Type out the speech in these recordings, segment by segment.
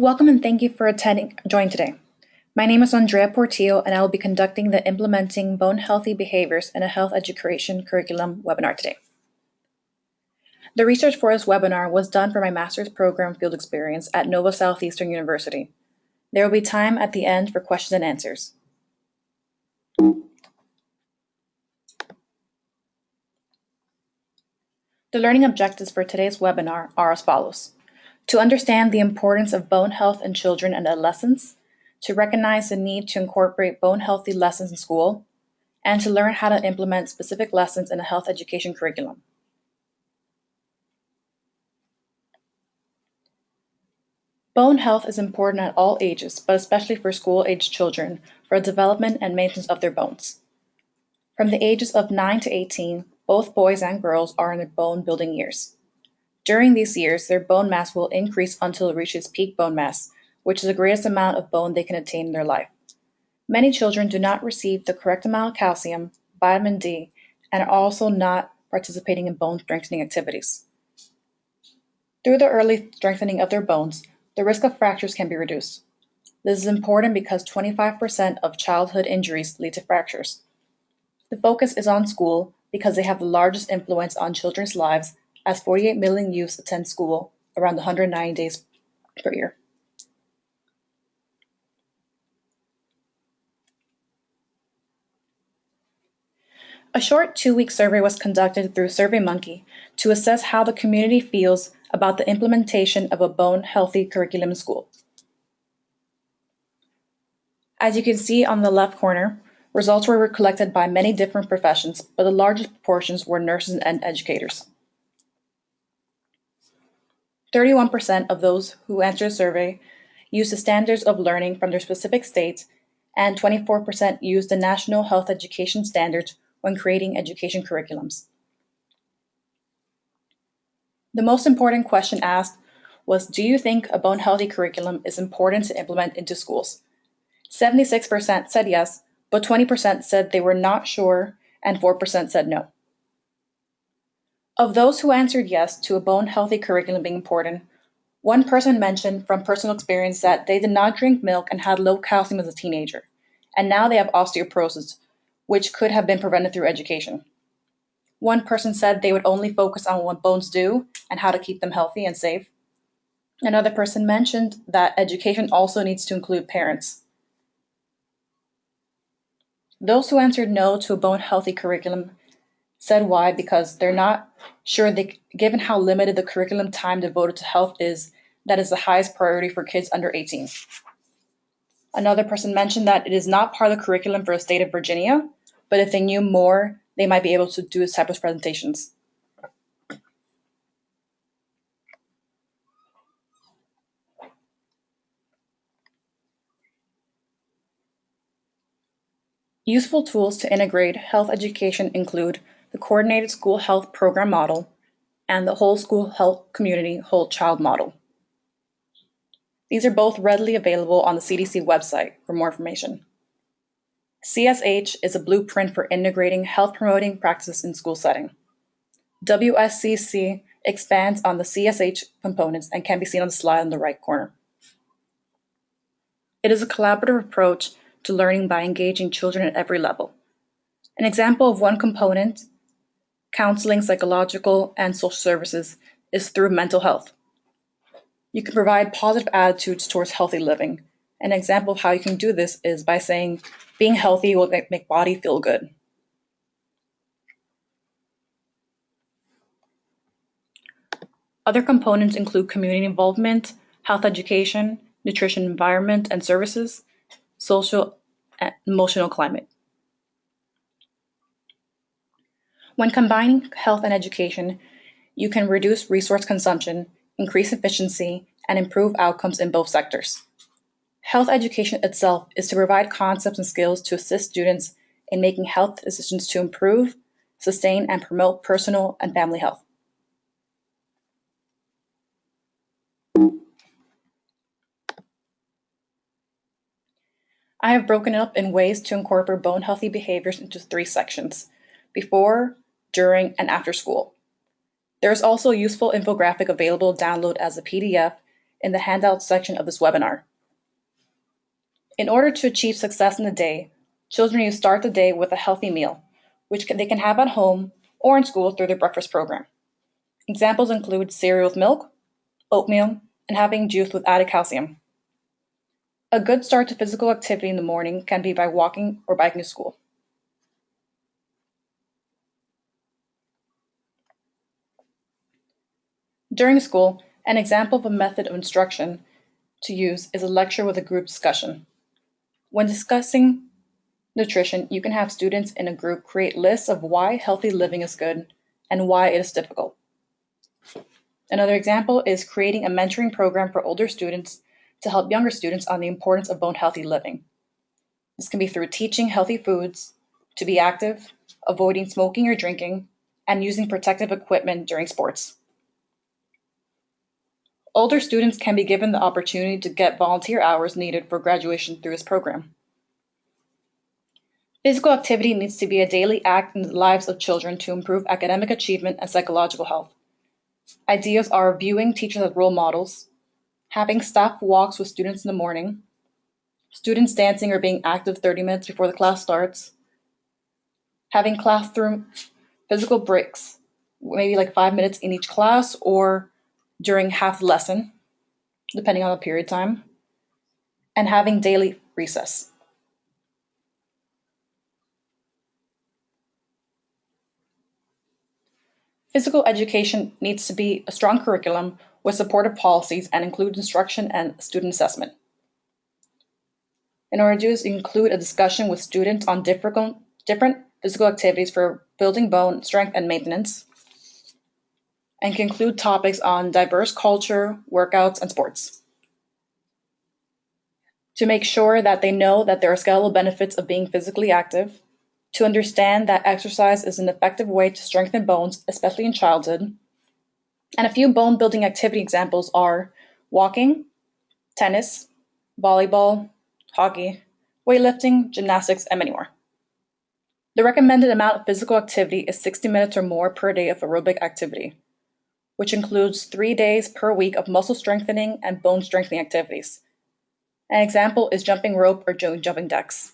Welcome and thank you for joining today. My name is Andrea Portillo, and I will be conducting the Implementing Bone Healthy Behaviors in a Health Education Curriculum webinar today. The research for this webinar was done for my master's program field experience at Nova Southeastern University. There will be time at the end for questions and answers. The learning objectives for today's webinar are as follows: to understand the importance of bone health in children and adolescents, to recognize the need to incorporate bone healthy lessons in school, and to learn how to implement specific lessons in a health education curriculum. Bone health is important at all ages, but especially for school-aged children for the development and maintenance of their bones. From the ages of 9 to 18, both boys and girls are in their bone-building years. During these years, their bone mass will increase until it reaches peak bone mass, which is the greatest amount of bone they can attain in their life. Many children do not receive the correct amount of calcium, vitamin D, and are also not participating in bone strengthening activities. Through the early strengthening of their bones, the risk of fractures can be reduced. This is important because 25% of childhood injuries lead to fractures. The focus is on school because they have the largest influence on children's lives, as 48 million youths attend school around 190 days per year. A short 2-week survey was conducted through SurveyMonkey to assess how the community feels about the implementation of a bone-healthy curriculum in school. As you can see on the left corner, results were collected by many different professions, but the largest proportions were nurses and educators. 31% of those who answered the survey used the standards of learning from their specific states, and 24% used the National Health Education Standards when creating education curriculums. The most important question asked was, do you think a bone-healthy curriculum is important to implement into schools? 76% said yes, but 20% said they were not sure, and 4% said no. Of those who answered yes to a bone-healthy curriculum being important, one person mentioned from personal experience that they did not drink milk and had low calcium as a teenager, and now they have osteoporosis, which could have been prevented through education. One person said they would only focus on what bones do and how to keep them healthy and safe. Another person mentioned that education also needs to include parents. Those who answered no to a bone-healthy curriculum said why, because they're not sure given how limited the curriculum time devoted to health is, that is the highest priority for kids under 18. Another person mentioned that it is not part of the curriculum for the state of Virginia, but if they knew more, they might be able to do this type of presentations. Useful tools to integrate health education include the Coordinated School Health Program Model and the Whole School Health Community Whole Child Model. These are both readily available on the CDC website for more information. CSH is a blueprint for integrating health-promoting practices in school setting. WSCC expands on the CSH components and can be seen on the slide in the right corner. It is a collaborative approach to learning by engaging children at every level. An example of one component, counseling, psychological, and social services, is through mental health. You can provide positive attitudes towards healthy living. An example of how you can do this is by saying, being healthy will make body feel good. Other components include community involvement, health education, nutrition environment and services, social and emotional climate. When combining health and education, you can reduce resource consumption, increase efficiency, and improve outcomes in both sectors. Health education itself is to provide concepts and skills to assist students in making health decisions to improve, sustain, and promote personal and family health. I have broken it up in ways to incorporate bone healthy behaviors into 3 sections: before, during, and after school. There is also a useful infographic available to download as a PDF in the handout section of this webinar. In order to achieve success in the day, children need to start the day with a healthy meal, which they can have at home or in school through their breakfast program. Examples include cereal with milk, oatmeal, and having juice with added calcium. A good start to physical activity in the morning can be by walking or biking to school. During school, an example of a method of instruction to use is a lecture with a group discussion. When discussing nutrition, you can have students in a group create lists of why healthy living is good and why it is difficult. Another example is creating a mentoring program for older students to help younger students on the importance of bone healthy living. This can be through teaching healthy foods, to be active, avoiding smoking or drinking, and using protective equipment during sports. Older students can be given the opportunity to get volunteer hours needed for graduation through this program. Physical activity needs to be a daily act in the lives of children to improve academic achievement and psychological health. Ideas are viewing teachers as role models, having staff walks with students in the morning, students dancing or being active 30 minutes before the class starts, having classroom physical breaks, maybe like 5 minutes in each class or during half the lesson, depending on the period time, and having daily recess. Physical education needs to be a strong curriculum with supportive policies and include instruction and student assessment. In order to do this, include a discussion with students on different physical activities for building bone strength and maintenance, and conclude topics on diverse culture, workouts, and sports. To make sure that they know that there are skeletal benefits of being physically active, to understand that exercise is an effective way to strengthen bones, especially in childhood. And a few bone building activity examples are walking, tennis, volleyball, hockey, weightlifting, gymnastics, and many more. The recommended amount of physical activity is 60 minutes or more per day of aerobic activity, which includes 3 days per week of muscle strengthening and bone strengthening activities. An example is jumping rope or jumping decks.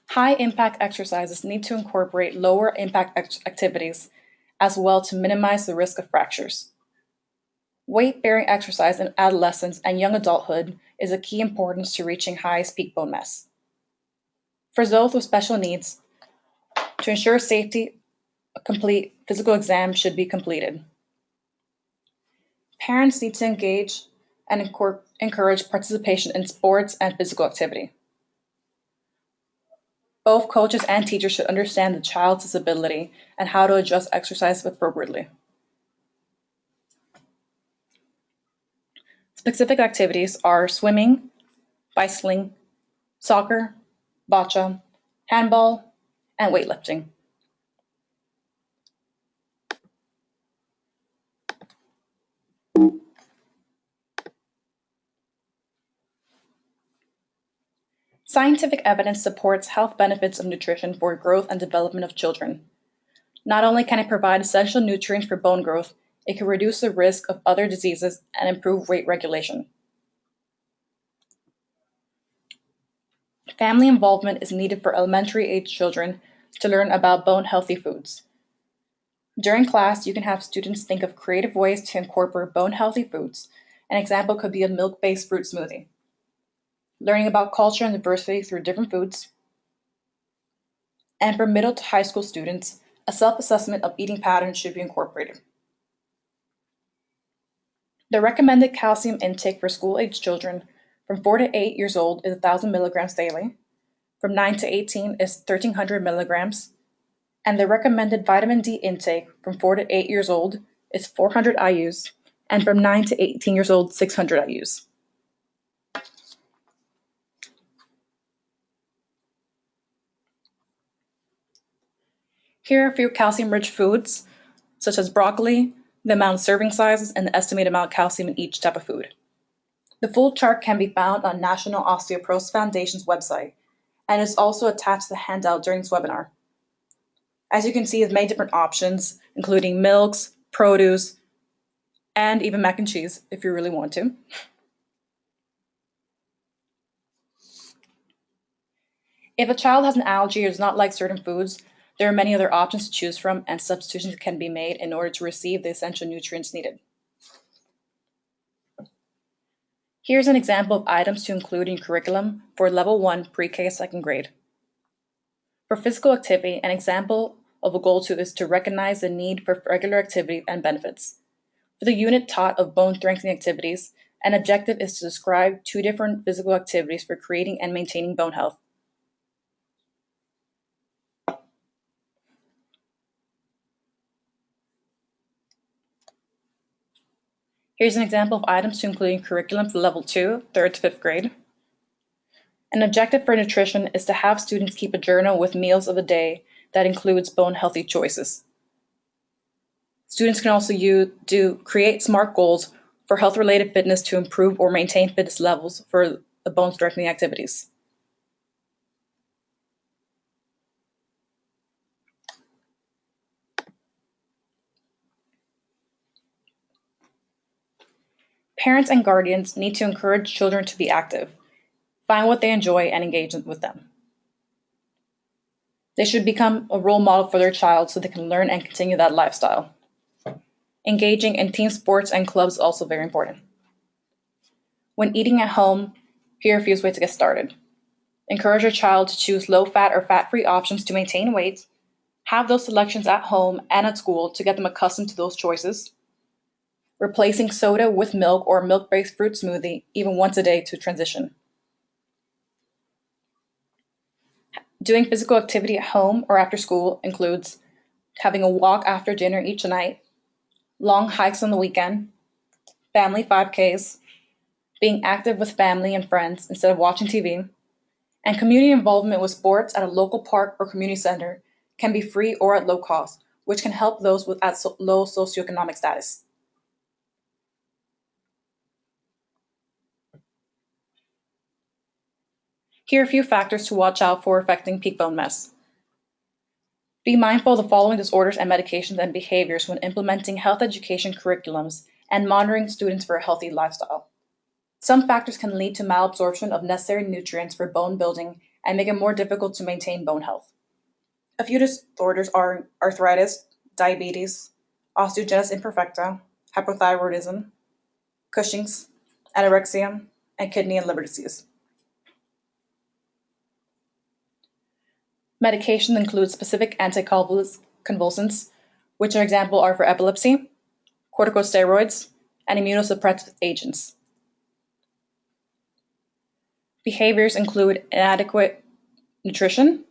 High impact exercises need to incorporate lower impact activities as well to minimize the risk of fractures. Weight-bearing exercise in adolescence and young adulthood is of key importance to reaching highest peak bone mass. For those with special needs, to ensure safety, a complete physical exam should be completed. Parents need to engage and encourage participation in sports and physical activity. Both coaches and teachers should understand the child's disability and how to adjust exercise appropriately. Specific activities are swimming, bicycling, soccer, bocce, handball, and weightlifting. Scientific evidence supports health benefits of nutrition for growth and development of children. Not only can it provide essential nutrients for bone growth, it can reduce the risk of other diseases and improve weight regulation. Family involvement is needed for elementary age children to learn about bone healthy foods. During class, you can have students think of creative ways to incorporate bone healthy foods. An example could be a milk-based fruit smoothie. Learning about culture and diversity through different foods. And for middle to high school students, a self-assessment of eating patterns should be incorporated. The recommended calcium intake for school-age children from 4 to 8 years old is 1,000 milligrams daily, from 9 to 18 is 1,300 milligrams, and the recommended vitamin D intake from 4 to 8 years old is 400 IUs, and from 9 to 18 years old, 600 IUs. Here are a few calcium-rich foods, such as broccoli, the amount of serving sizes, and the estimated amount of calcium in each type of food. The full chart can be found on National Osteoporosis Foundation's website, and is also attached to the handout during this webinar. As you can see, there's many different options, including milks, produce, and even mac and cheese if you really want to. If a child has an allergy or does not like certain foods, there are many other options to choose from, and substitutions can be made in order to receive the essential nutrients needed. Here's an example of items to include in your curriculum for Level 1 Pre-K 2nd grade. For physical activity, an example of a goal is to recognize the need for regular activity and benefits. For the unit taught of bone strengthening activities, an objective is to describe 2 different physical activities for creating and maintaining bone health. Here's an example of items to include in curriculum for Level 2, 3rd to 5th grade. An objective for nutrition is to have students keep a journal with meals of the day that includes bone healthy choices. Students can also create SMART goals for health-related fitness to improve or maintain fitness levels for the bone strengthening activities. Parents and guardians need to encourage children to be active, find what they enjoy, and engage with them. They should become a role model for their child so they can learn and continue that lifestyle. Engaging in team sports and clubs is also very important. When eating at home, here are a few ways to get started. Encourage your child to choose low-fat or fat-free options to maintain weight. Have those selections at home and at school to get them accustomed to those choices. Replacing soda with milk or a milk-based fruit smoothie even once a day to transition. Doing physical activity at home or after school includes having a walk after dinner each night, long hikes on the weekend, family 5Ks, being active with family and friends instead of watching TV, and community involvement with sports at a local park or community center can be free or at low cost, which can help those at low socioeconomic status. Here are a few factors to watch out for affecting peak bone mass. Be mindful of the following disorders and medications and behaviors when implementing health education curriculums and monitoring students for a healthy lifestyle. Some factors can lead to malabsorption of necessary nutrients for bone building and make it more difficult to maintain bone health. A few disorders are arthritis, diabetes, osteogenesis imperfecta, hypothyroidism, Cushing's, anorexia, and kidney and liver disease. Medication includes specific anticonvulsants, which an example are for epilepsy, corticosteroids, and immunosuppressive agents. Behaviors include inadequate nutrition,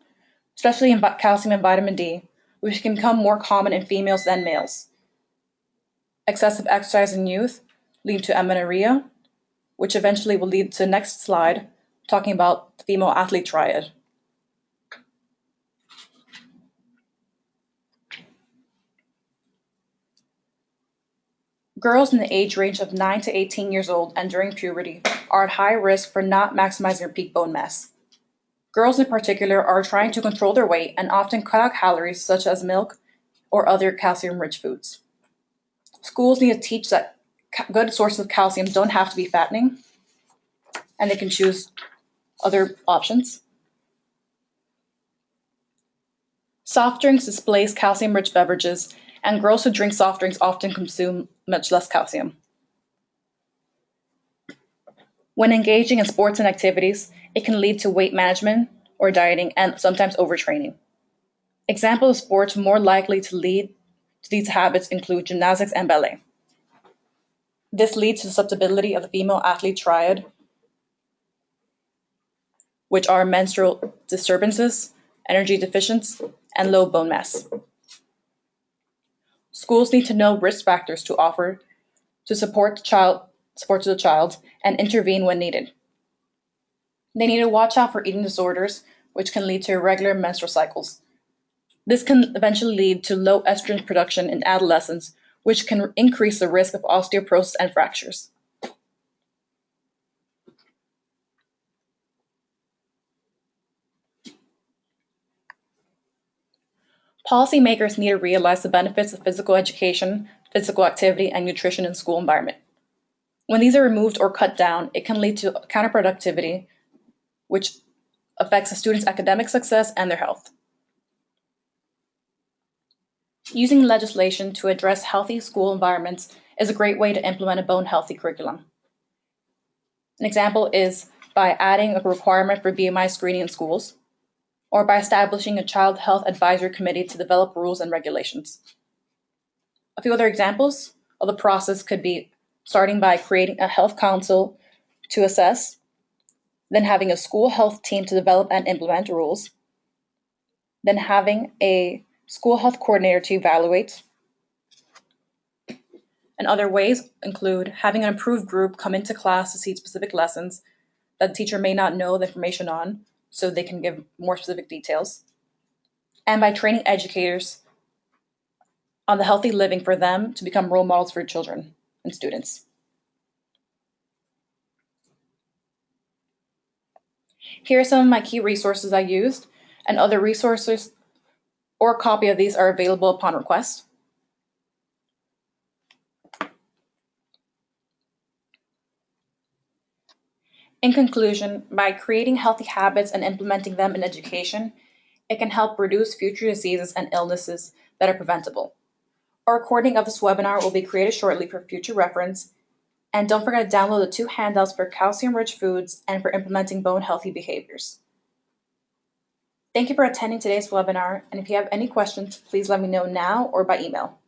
especially in calcium and vitamin D, which can become more common in females than males. Excessive exercise in youth lead to amenorrhea, which eventually will lead to the next slide, talking about the female athlete triad. Girls in the age range of 9 to 18 years old and during puberty are at high risk for not maximizing their peak bone mass. Girls in particular are trying to control their weight and often cut out calories such as milk or other calcium-rich foods. Schools need to teach that good sources of calcium don't have to be fattening, and they can choose other options. Soft drinks displace calcium-rich beverages, and girls who drink soft drinks often consume much less calcium. When engaging in sports and activities, it can lead to weight management or dieting and sometimes overtraining. Examples of sports more likely to lead to these habits include gymnastics and ballet. This leads to susceptibility of the female athlete triad, which are menstrual disturbances, energy deficiency, and low bone mass. Schools need to know risk factors to offer to support the child and intervene when needed. They need to watch out for eating disorders, which can lead to irregular menstrual cycles. This can eventually lead to low estrogen production in adolescents, which can increase the risk of osteoporosis and fractures. Policymakers need to realize the benefits of physical education, physical activity, and nutrition in school environment. When these are removed or cut down, it can lead to counterproductivity, which affects a student's academic success and their health. Using legislation to address healthy school environments is a great way to implement a bone healthy curriculum. An example is by adding a requirement for BMI screening in schools, or by establishing a child health advisory committee to develop rules and regulations. A few other examples of the process could be starting by creating a health council to assess, then having a school health team to develop and implement rules, then having a school health coordinator to evaluate. And other ways include having an approved group come into class to see specific lessons that the teacher may not know the information on, so they can give more specific details. And by training educators on the healthy living for them to become role models for children and students. Here are some of my key resources I used, and other resources or a copy of these are available upon request. In conclusion, by creating healthy habits and implementing them in education, it can help reduce future diseases and illnesses that are preventable. A recording of this webinar will be created shortly for future reference, and don't forget to download the 2 handouts for calcium-rich foods and for implementing bone-healthy behaviors. Thank you for attending today's webinar, and if you have any questions, please let me know now or by email.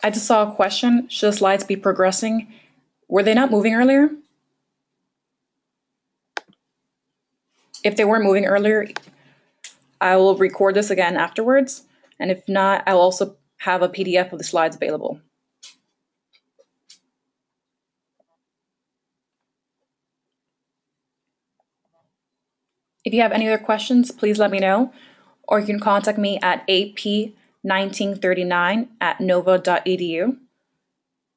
I just saw a question. Should the slides be progressing? Were they not moving earlier? If they weren't moving earlier, I will record this again afterwards. And if not, I'll also have a PDF of the slides available. If you have any other questions, please let me know, or you can contact me at ap1939@nova.edu.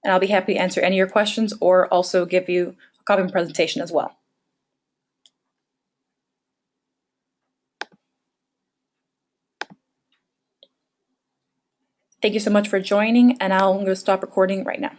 And I'll be happy to answer any of your questions or also give you a copy of the presentation as well. Thank you so much for joining, and I'm going to stop recording right now.